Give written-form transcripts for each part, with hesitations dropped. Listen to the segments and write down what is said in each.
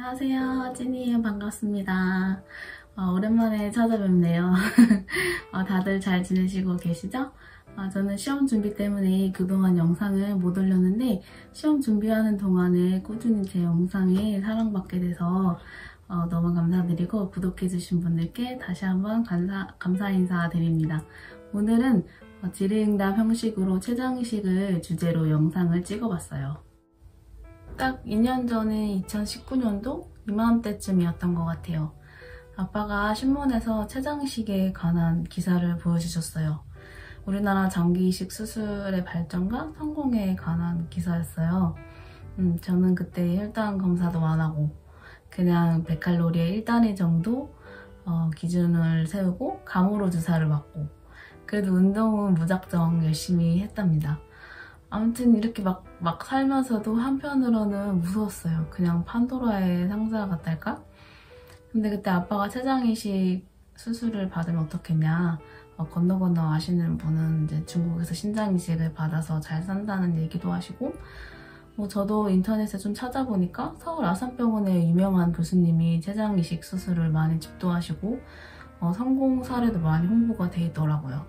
안녕하세요, 찐이에요. 반갑습니다. 오랜만에 찾아뵙네요. 다들 잘 지내시고 계시죠? 저는 시험 준비 때문에 그동안 영상을 못 올렸는데 시험 준비하는 동안에 꾸준히 제 영상이 사랑받게 돼서 너무 감사드리고 구독해주신 분들께 다시 한번 감사 인사드립니다. 오늘은 질의응답 형식으로 최저의식을 주제로 영상을 찍어봤어요. 딱 2년 전에 2019년도 이맘때쯤이었던 것 같아요. 아빠가 신문에서 췌장이식에 관한 기사를 보여주셨어요. 우리나라 장기이식 수술의 발전과 성공에 관한 기사였어요. 저는 그때 혈당 검사도 안 하고 그냥 100칼로리에 1단위 정도 기준을 세우고 감으로 주사를 맞고 그래도 운동은 무작정 열심히 했답니다. 아무튼 이렇게 막 살면서도 한편으로는 무서웠어요. 그냥 판도라의 상자 같달까? 근데 그때 아빠가 췌장이식 수술을 받으면 어떻겠냐. 건너 아시는 분은 이제 중국에서 신장이식을 받아서 잘 산다는 얘기도 하시고 저도 인터넷에 좀 찾아보니까 서울 아산병원의 유명한 교수님이 췌장이식 수술을 많이 집도하시고 성공 사례도 많이 홍보가 돼 있더라고요.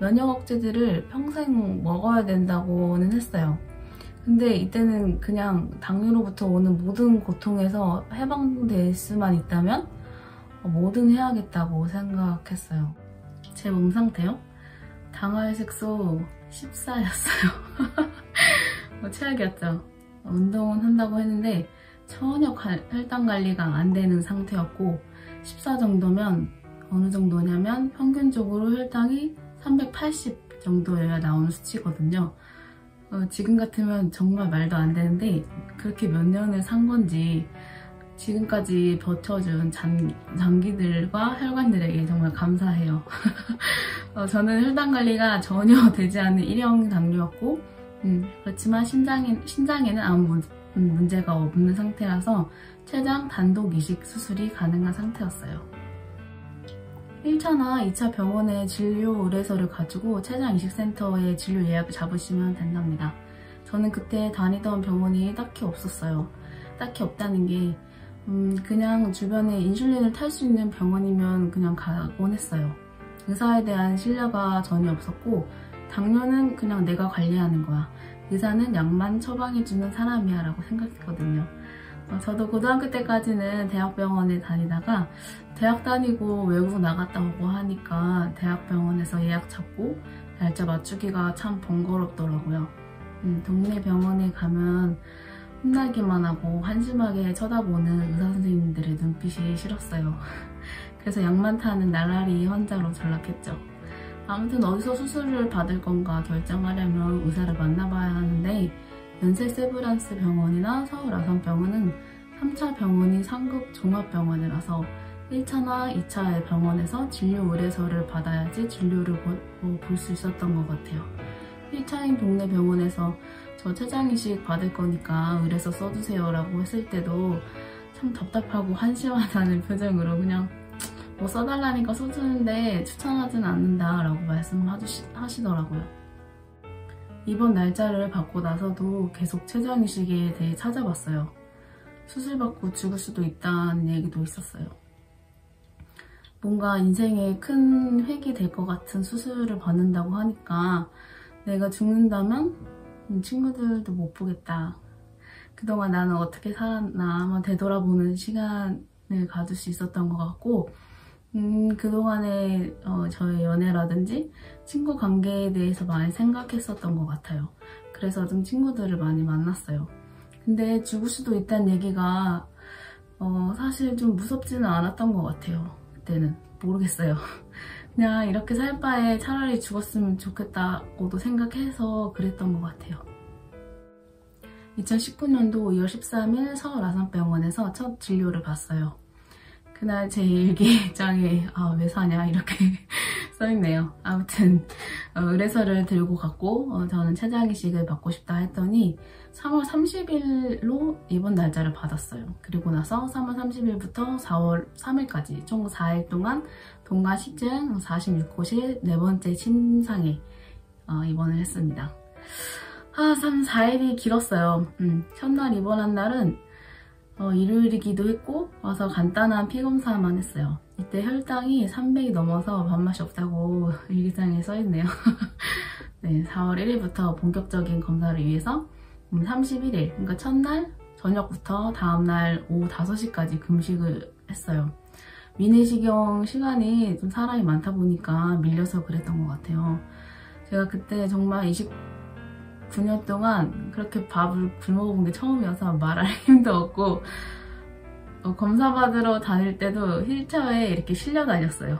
면역 억제제를 평생 먹어야 된다고는 했어요. 근데 이때는 그냥 당뇨로부터 오는 모든 고통에서 해방될 수만 있다면 뭐든 해야겠다고 생각했어요. 제 몸 상태요? 당화혈색소 14였어요. 최악이었죠. 운동은 한다고 했는데 전혀 혈당 관리가 안 되는 상태였고 14 정도면 어느 정도냐면 평균적으로 혈당이 380 정도여야 나오는 수치거든요. 지금 같으면 정말 말도 안 되는데 그렇게 몇 년을 산 건지 지금까지 버텨준 장기들과 혈관들에게 정말 감사해요. 저는 혈당 관리가 전혀 되지 않는 일형 당뇨였고 그렇지만 신장에는 아무 문제가 없는 상태라서 췌장 단독 이식 수술이 가능한 상태였어요. 1차나 2차 병원에 진료 의뢰서를 가지고 췌장이식센터에 진료 예약을 잡으시면 된답니다. 저는 그때 다니던 병원이 딱히 없었어요. 딱히 없다는 게 그냥 주변에 인슐린을 탈 수 있는 병원이면 그냥 가곤 했어요. 의사에 대한 신뢰가 전혀 없었고 당뇨는 그냥 내가 관리하는 거야. 의사는 약만 처방해주는 사람이야 라고 생각했거든요. 저도 고등학교 때까지는 대학병원에 다니다가 대학 다니고 외국 나갔다 오고 하니까 대학병원에서 예약 잡고 날짜 맞추기가 참 번거롭더라고요. 동네 병원에 가면 혼나기만 하고 한심하게 쳐다보는 의사 선생님들의 눈빛이 싫었어요. 그래서 약만 타는 날라리 환자로 전락했죠. 아무튼 어디서 수술을 받을 건가 결정하려면 의사를 만나봐야 하는데 연세 세브란스 병원이나 서울 아산병원은 3차 병원이 상급 종합병원이라서 1차나 2차의 병원에서 진료 의뢰서를 받아야지 진료를 볼 수 있었던 것 같아요. 1차인 동네 병원에서 저 췌장이식 받을 거니까 의뢰서 써주세요 라고 했을 때도 참 답답하고 한심하다는 표정으로 그냥 써달라니까 써주는데 추천하진 않는다 라고 말씀하시더라고요. 이번 날짜를 받고 나서도 계속 췌장이식에 대해 찾아봤어요. 수술받고 죽을 수도 있다는 얘기도 있었어요. 뭔가 인생에 큰 획이 될 것 같은 수술을 받는다고 하니까 내가 죽는다면 친구들도 못 보겠다. 그동안 나는 어떻게 살았나 한번 되돌아보는 시간을 가질 수 있었던 것 같고 그동안의 저의 연애라든지 친구 관계에 대해서 많이 생각했었던 것 같아요. 그래서 좀 친구들을 많이 만났어요. 근데 죽을 수도 있다는 얘기가 사실 좀 무섭지는 않았던 것 같아요. 그때는 모르겠어요. 그냥 이렇게 살 바에 차라리 죽었으면 좋겠다고도 생각해서 그랬던 것 같아요. 2019년도 2월 13일 서울 아산병원에서 첫 진료를 받았어요. 그날 제 일기장에 왜 사냐 이렇게 써있네요. 아무튼 의뢰서를 들고 갔고 저는 췌장이식을 받고 싶다 했더니 3월 30일로 입원 날짜를 받았어요. 그리고 나서 3월 30일부터 4월 3일까지 총 4일 동안 동가식증 46호실 4번째 침상에 입원을 했습니다. 4일이 길었어요. 첫날 입원한 날은 일요일이기도 했고 와서 간단한 피 검사만 했어요. 이때 혈당이 300이 넘어서 밥맛이 없다고 일기장에 써있네요. 네, 4월 1일부터 본격적인 검사를 위해서 31일, 그러니까 첫날 저녁부터 다음날 오후 5시까지 금식을 했어요. 위내시경 시간이 좀 사람이 많다 보니까 밀려서 그랬던 것 같아요. 제가 그때 정말 29년 동안 그렇게 밥을 굶어본 게 처음이어서 말할 힘도 없고 검사 받으러 다닐 때도 휠체어에 이렇게 실려 다녔어요.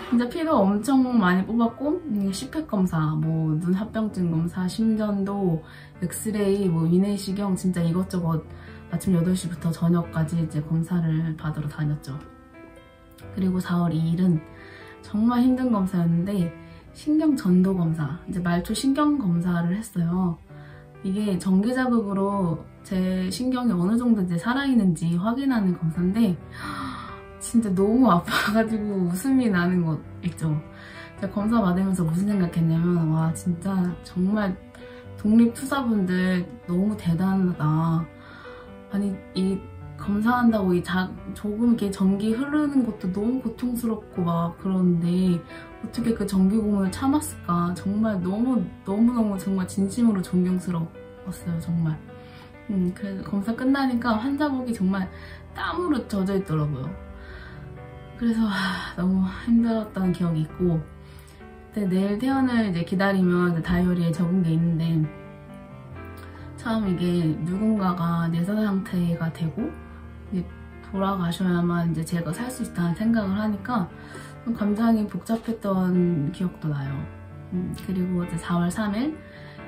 진짜 피도 엄청 많이 뽑았고 CPAP 검사, 뭐 눈 합병증 검사, 심전도, 엑스레이, 뭐 위내시경 진짜 이것저것 아침 8시부터 저녁까지 이제 검사를 받으러 다녔죠. 그리고 4월 2일은 정말 힘든 검사였는데 신경 전도 검사, 이제 말초 신경 검사를 했어요. 이게 전기 자극으로 제 신경이 어느 정도 이제 살아있는지 확인하는 검사인데 진짜 너무 아파가지고 웃음이 나는 것 있죠. 제가 검사 받으면서 무슨 생각했냐면 와 진짜 정말 독립투사분들 너무 대단하다. 아니 이 검사한다고 조금 이렇게 전기 흐르는 것도 너무 고통스럽고 막 그러는데 어떻게 그 전기고문을 참았을까. 정말 너무너무 정말 진심으로 존경스러웠어요 정말. 그래서 검사 끝나니까 환자복이 정말 땀으로 젖어 있더라고요. 그래서 너무 힘들었던 기억이 있고 그때 내일 퇴원을 이제 기다리면 이제 다이어리에 적은 게 있는데 참 이게 누군가가 내사 상태가 되고 이제 돌아가셔야만 이제 제가 살 수 있다는 생각을 하니까 좀 감정이 복잡했던 기억도 나요. 그리고 이제 4월 3일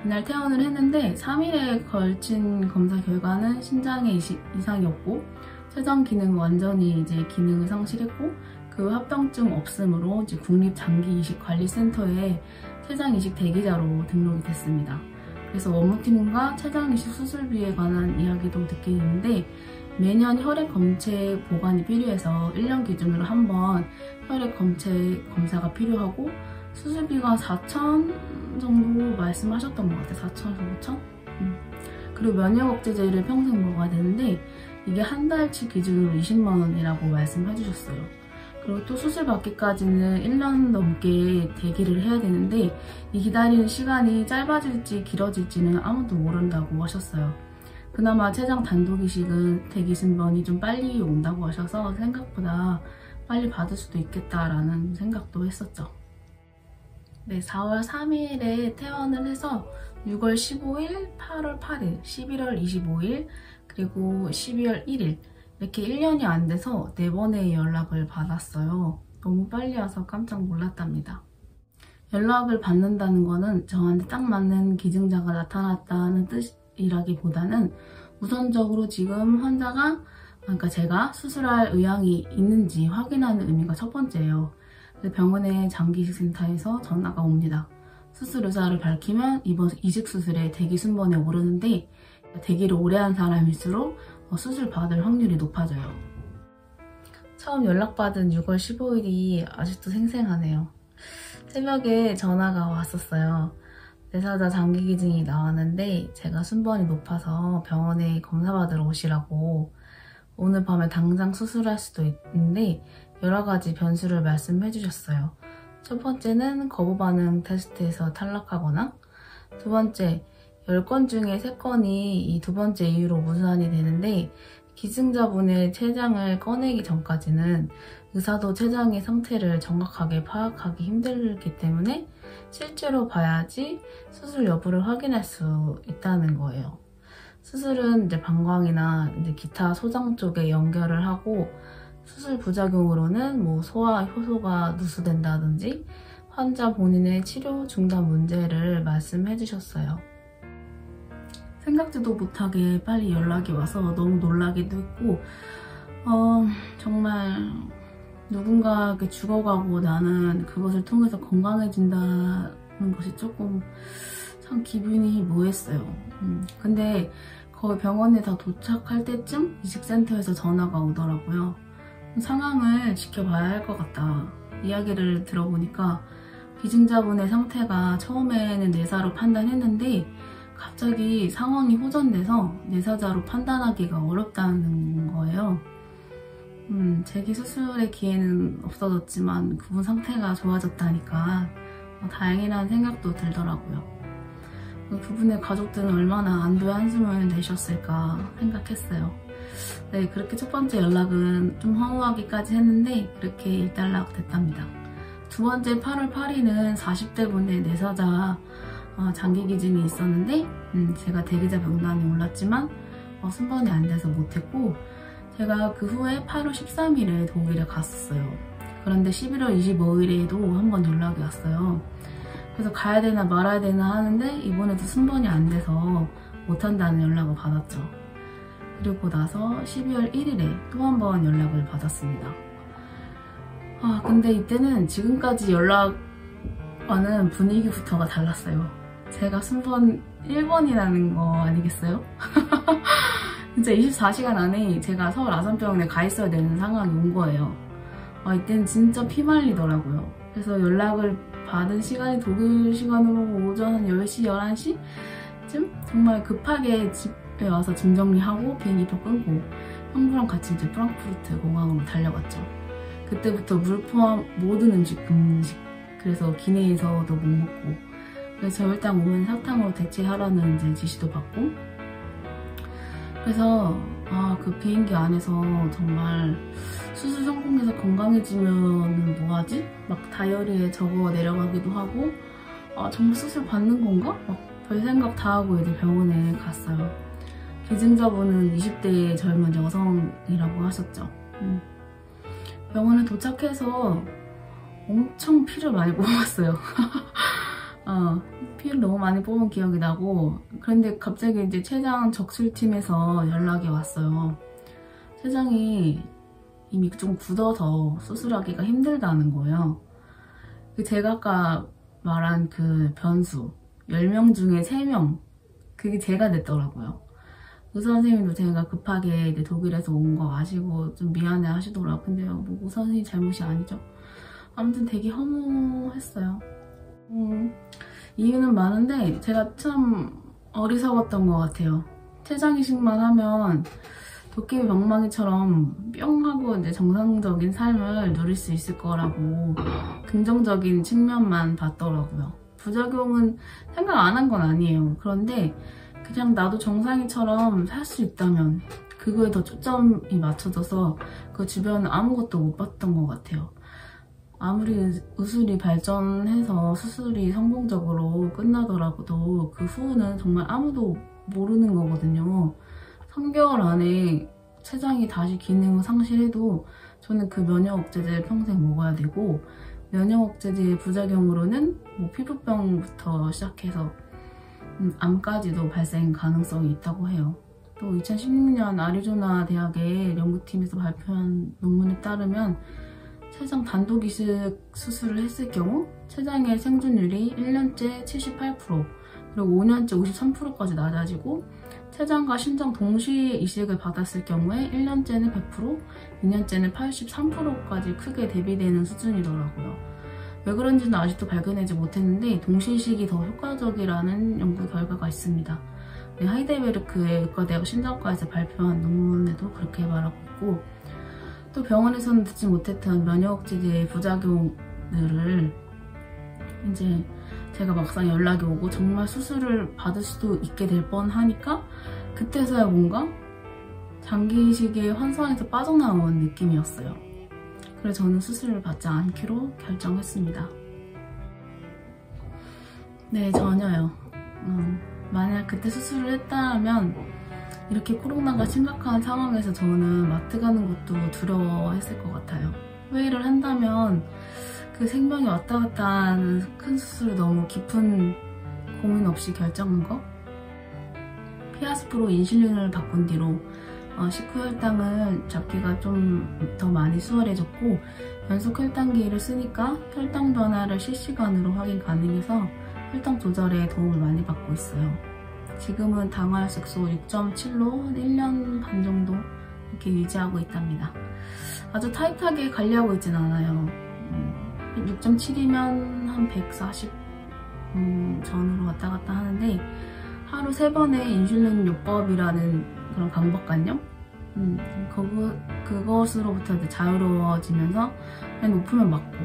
이날 퇴원을 했는데 3일에 걸친 검사 결과는 신장에 이상이 없고 췌장 기능 완전히 이제 기능을 상실했고 그 합병증 없음으로 이제 국립장기이식관리센터에 췌장이식 대기자로 등록이 됐습니다. 그래서 원무팀과 췌장이식 수술비에 관한 이야기도 듣게 됐는데 매년 혈액 검체 보관이 필요해서 1년 기준으로 한 번 혈액 검체 검사가 필요하고 수술비가 4,000 정도 말씀하셨던 것 같아요. 4,000에서 5,000? 그리고 면역억제제를 평생 먹어야 되는데 이게 한 달치 기준으로 20만 원이라고 말씀해 주셨어요. 그리고 또 수술 받기까지는 1년 넘게 대기를 해야 되는데 이 기다리는 시간이 짧아질지 길어질지는 아무도 모른다고 하셨어요. 그나마 췌장 단독이식은 대기 순번이 좀 빨리 온다고 하셔서 생각보다 빨리 받을 수도 있겠다라는 생각도 했었죠. 네, 4월 3일에 퇴원을 해서 6월 15일, 8월 8일, 11월 25일, 그리고 12월 1일 이렇게 1년이 안 돼서 4번의 연락을 받았어요. 너무 빨리 와서 깜짝 놀랐답니다. 연락을 받는다는 거는 저한테 딱 맞는 기증자가 나타났다는 뜻이라기보다는 우선적으로 지금 환자가, 그러니까 제가 수술할 의향이 있는지 확인하는 의미가 첫 번째예요. 병원의 장기이식센터에서 전화가 옵니다. 수술 의사를 밝히면 이번 이식 수술에 대기 순번에 오르는데 대기를 오래 한 사람일수록 수술 받을 확률이 높아져요. 처음 연락받은 6월 15일이 아직도 생생하네요. 새벽에 전화가 왔었어요. 내사자 장기기증이 나왔는데 제가 순번이 높아서 병원에 검사받으러 오시라고 오늘 밤에 당장 수술할 수도 있는데 여러 가지 변수를 말씀해 주셨어요. 첫 번째는 거부 반응 테스트에서 탈락하거나 두 번째, 10건 중에 3건이 이 두 번째 이유로 무산이 되는데 기증자분의 췌장을 꺼내기 전까지는 의사도 췌장의 상태를 정확하게 파악하기 힘들기 때문에 실제로 봐야지 수술 여부를 확인할 수 있다는 거예요. 수술은 이제 방광이나 이제 기타 소장 쪽에 연결을 하고 수술 부작용으로는 뭐 소화 효소가 누수된다든지 환자 본인의 치료 중단 문제를 말씀해 주셨어요. 생각지도 못하게 빨리 연락이 와서 너무 놀라기도 했고 정말 누군가에게 죽어가고 나는 그것을 통해서 건강해진다는 것이 조금 참 기분이 묘했어요. 근데 거의 병원에 다 도착할 때쯤 이식센터에서 전화가 오더라고요. 상황을 지켜봐야 할 것 같다. 이야기를 들어보니까 기증자분의 상태가 처음에는 내사로 판단했는데 갑자기 상황이 호전돼서 내사자로 판단하기가 어렵다는 거예요. 제기 수술의 기회는 없어졌지만 그분 상태가 좋아졌다니까 다행이라는 생각도 들더라고요. 그분의 가족들은 얼마나 안도의 한숨을 내셨을까 생각했어요. 네, 그렇게 첫 번째 연락은 좀 허무하기까지 했는데 그렇게 일단락 됐답니다. 두 번째 8월 8일은 40대 분의 내사자 장기 기증이 있었는데 제가 대기자 명단에 올랐지만 순번이 안 돼서 못했고, 제가 그 후에 8월 13일에 독일에 갔었어요. 그런데 11월 25일에도 한 번 연락이 왔어요. 그래서 가야 되나 말아야 되나 하는데 이번에도 순번이 안 돼서 못한다는 연락을 받았죠. 그리고 나서 12월 1일에 또 한 번 연락을 받았습니다. 근데 이때는 지금까지 연락 와는 분위기부터가 달랐어요. 제가 순번 1번이라는 거 아니겠어요? 진짜 24시간 안에 제가 서울 아산병원에 가 있어야 되는 상황이 온 거예요. 이때는 진짜 피말리더라고요. 그래서 연락을 받은 시간이 독일 시간으로 오전 한 10시, 11시쯤 정말 급하게 집에 와서 짐 정리하고 비행기표 끊고 형부랑 같이 이제 프랑크푸르트 공항으로 달려갔죠. 그때부터 물 포함 모든 음식 금식, 그래서 기내에서도 못 먹고, 그래서 일단 오면 사탕으로 대체하라는 이제 지시도 받고, 그래서 그 비행기 안에서 정말 수술 성공해서 건강해지면 뭐하지? 막 다이어리에 적어 내려가기도 하고, 정말 수술 받는 건가? 막 별 생각 다 하고 이제 병원에 갔어요. 기증자분은 20대의 젊은 여성이라고 하셨죠. 병원에 도착해서 엄청 피를 많이 뽑았어요. 피를 너무 많이 뽑은 기억이 나고, 그런데 갑자기 이제 췌장 적출팀에서 연락이 왔어요. 췌장이 이미 좀 굳어서 수술하기가 힘들다는 거예요. 제가 아까 말한 그 변수 10명 중에 3명, 그게 제가 됐더라고요. 의사 선생님도 제가 급하게 이제 독일에서 온 거 아시고 좀 미안해 하시더라고요. 근데 뭐 의사 선생님 잘못이 아니죠. 아무튼 되게 허무했어요. 이유는 많은데 제가 참 어리석었던 것 같아요. 췌장 이식만 하면 도깨비 방망이처럼 뿅 하고 이제 정상적인 삶을 누릴 수 있을 거라고 긍정적인 측면만 봤더라고요. 부작용은 생각 안 한 건 아니에요. 그런데 그냥 나도 정상인처럼 살 수 있다면, 그거에 더 초점이 맞춰져서 그 주변은 아무것도 못 봤던 것 같아요. 아무리 의술이 발전해서 수술이 성공적으로 끝나더라도 그 후는 정말 아무도 모르는 거거든요. 3개월 안에 췌장이 다시 기능을 상실해도 저는 그 면역억제제를 평생 먹어야 되고, 면역억제제의 부작용으로는 뭐 피부병부터 시작해서 암까지도 발생 가능성이 있다고 해요. 또 2016년 아리조나 대학의 연구팀에서 발표한 논문에 따르면 췌장 단독 이식 수술을 했을 경우 췌장의 생존율이 1년째 78%, 그리고 5년째 53%까지 낮아지고, 췌장과 심장 동시에 이식을 받았을 경우에 1년째는 100%, 2년째는 83%까지 크게 대비되는 수준이더라고요. 왜 그런지는 아직도 발견하지 못했는데 동시 이식이 더 효과적이라는 연구 결과가 있습니다. 하이델베르크의 의과대학 신장과에서 발표한 논문에도 그렇게 말하고 있고, 또 병원에서는 듣지 못했던 면역억제제의 부작용들을 이제 제가 막상 연락이 오고 정말 수술을 받을 수도 있게 될 뻔하니까 그때서야 뭔가 장기 이식의 환상에서 빠져나온 느낌이었어요. 그래서 저는 수술을 받지 않기로 결정했습니다. 네, 전혀요. 만약 그때 수술을 했다면 이렇게 코로나가 심각한 상황에서 저는 마트 가는 것도 두려워했을 것 같아요. 회의를 한다면 그 생명이 왔다 갔다 하는 큰 수술을 너무 깊은 고민 없이 결정한 거? 피아스프로 인슐린을 바꾼 뒤로 식후 혈당을 잡기가 좀 더 많이 수월해졌고, 연속 혈당기를 쓰니까 혈당 변화를 실시간으로 확인 가능해서 혈당 조절에 도움을 많이 받고 있어요. 지금은 당화혈색소 6.7로 한 1년 반 정도 이렇게 유지하고 있답니다. 아주 타이트하게 관리하고 있진 않아요. 6.7이면 한 140 전후로 왔다 갔다 하는데 하루 3번의 인슐린 요법이라는 그런 방법관념? 그것으로부터 이제 자유로워지면서 그냥 높으면 맞고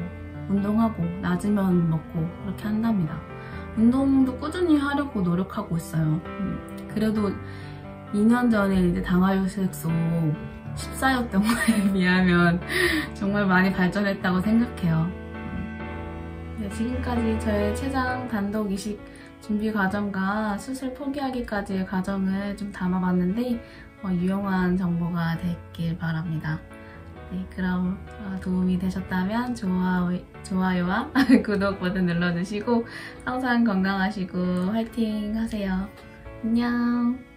운동하고 낮으면 먹고 그렇게 한답니다. 운동도 꾸준히 하려고 노력하고 있어요. 그래도 2년 전에 이제 당화혈색소 14였던 거에 비하면 정말 많이 발전했다고 생각해요. 네, 지금까지 저의 췌장 단독 이식 준비 과정과 수술 포기하기까지의 과정을 좀 담아봤는데 유용한 정보가 됐길 바랍니다. 네, 그럼 도움이 되셨다면 좋아요와 구독 버튼 눌러주시고 항상 건강하시고 화이팅 하세요. 안녕.